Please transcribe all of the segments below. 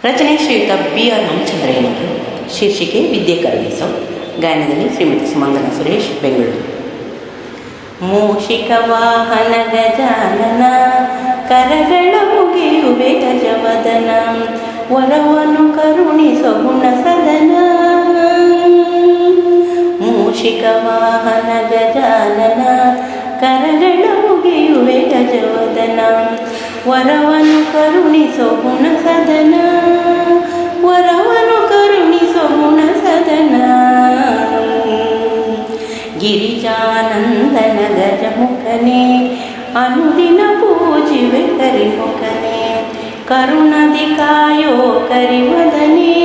ರಚನೆ ಶ್ರೀಯುತ B.R. ರಾಮಚಂದ್ರಯ್ಯನವರು. ಶೀರ್ಷಿಕೆ ವಿದ್ಯೆ ಕರುಣಿಸೋ. ಗಾಯನದಲ್ಲಿ ಶ್ರೀಮತಿ ಸುಮಂಗಲ ಸುರೇಶ್, ಬೆಂಗಳೂರು. ಮೂಷಿಕ ವಾಹನ ಗಜಾನನ, ಕರಗಳ ಮುಗಿಯುವೆ ಗಜವದನ, ವರವನು ಕರುಣಿಸೋ ಗುಣ ಸದನ. ಮೂಷಿಕ ವಾಹನ ಗಜಾನನ, ಕರಗಳ ಮುಗಿಯುವೆ ಗಜವದನ, ವರವನು ಕರುಣಿಸೋ ಗುಣ ಸದನ, ವರವನು ಕರುಣಿಸೋ ಗುಣ ಸದನ. ಗಿರಿಜಾನಂದನ ಗಜಮುಖನೇ, ಅನುದಿನ ಪೂಜಿವೆ ಕರಿಮುಖನೇ, ಕರುಣದಿ ಕಾಯೋ ಕರಿವದನೇ.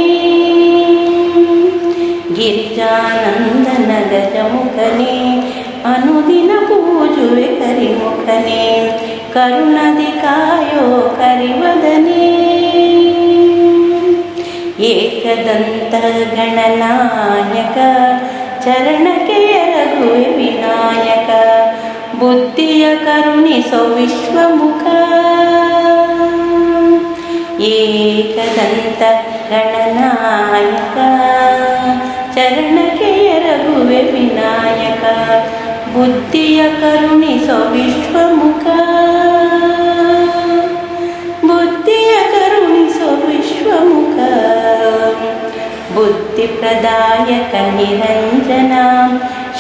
ಗಿರಿಜಾನಂದನ ಗಜಮುಖನೇ, ಅನುದಿನ ಪೂಜುವೆ ಕರಿಮುಖನೇ, ಕರುಣದಿ ಕಾಯೋ ಕರಿವದನೇ. ಏಕದಂತ ಗಣನಾಯಕ, ಚರಣಕ್ಕೆ ಎರಗುವೆ ವಿನಾಯಕ, ಬುದ್ಧಿಯ ಕರುಣಿಸೋ ವಿಶ್ವಮುಖ. ಏಕದಂತ ಗಣನಾಯಕ, ಚರಣಕ್ಕೆ ಎರಗುವೆ ವಿನಾಯಕ, ಬುದ್ಧಿಯ ಕರುಣಿಸೋ ವಿಶ್ವಮುಖ. ಬುದ್ಧಿಯ ಕರುಣಿಸೋ ವಿಶ್ವಮುಖ. ಬುದ್ಧಿ ಪ್ರದಾಯಕ ನಿರಂಜನ,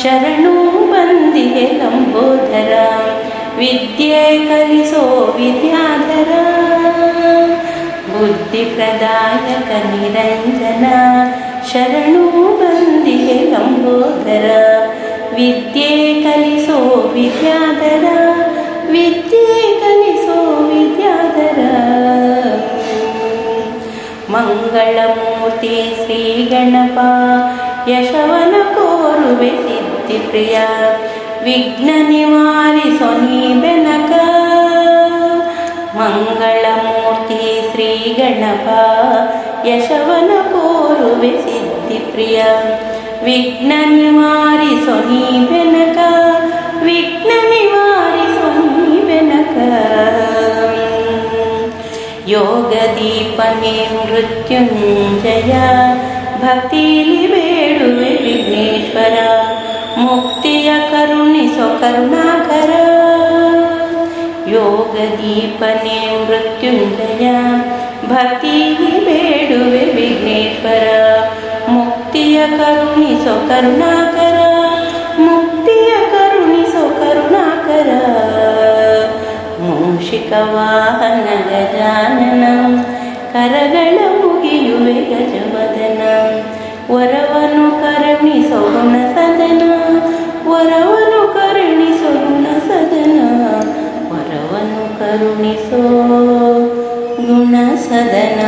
ಶರಣು ಬಂದಿಗೆ ಲಂಬೋದರ, ವಿದ್ಯೆ ಕಲಿಸೋ ವಿದ್ಯಾಧರ. ಬುದ್ಧಿ ಪ್ರದಾಯಕ ನಿರಂಜನ, ಶರಣು ಬಂದಿಗೆ ಲಂಬೋದರ, ವಿದ್ಯೆ ಕಲಿಸೋ ವಿದ್ಯಾಧರ, ವಿದ್ಯೆ ಕಲಿಸೋ ವಿದ್ಯಾಧರ. ಮಂಗಳಮೂರ್ತಿ ಶ್ರೀ ಗಣಪ, ಯಶವನ ಕೋರುವೆ ಸಿದ್ಧಿಪ್ರಿಯ, ವಿಘ್ನ ನಿವಾರಿಸೋ ನೀ ಬೆನಕ. ಮಂಗಳಮೂರ್ತಿ ಶ್ರೀ ಗಣಪ, ಯಶವನ ಕೋರುವೆ ಸಿದ್ಧಿಪ್ರಿಯ, ವಿಘ್ನ ನಿವಾರಿಸೋ ನೀ ಬೆನಕ, ವಿಘ್ನ ನಿವಾರಿಸೋ ನೀ ಬೆನಕ. ಯೋಗ ದೀಪನೇ ಮೃತ್ಯುಂಜಯ, ಭಕ್ತಿಲಿ ಬೇಡುವೆ ವಿಘ್ನೇಶ್ವರ, ಮುಕ್ತಿಯ ಕರುಣಿಸೋ ಕರುಣಾಕರ. ಯೋಗ ದೀಪನೇ ಮೃತ್ಯುಂಜಯ, ಭಕ್ತಿಲಿ ಬೇಡುವೆ ವಿಘ್ನೇಶ್ವರ, ಮುಕ್ತಿಯ ಕರುಣಿಸೋ ಕರುಣಾಕರ, ಮುಕ್ತಿಯ ಕರುಣಿಸೋ ಕರುಣಾಕರ. ಮೂಷಿಕ ವಾಹನ ಗಜಾನನ, ಕರಗಳ ಮುಗಿಯುವೆ ಗಜವದನ, ವರವನು ಕರುಣಿಸೋ ಗುಣ ಸದನ, ವರವನು ಕರುಣಿಸೋ ಗುಣ ಸದನ, ವರವನು ಕರುಣಿಸೋ ಗುಣ ಸದನ.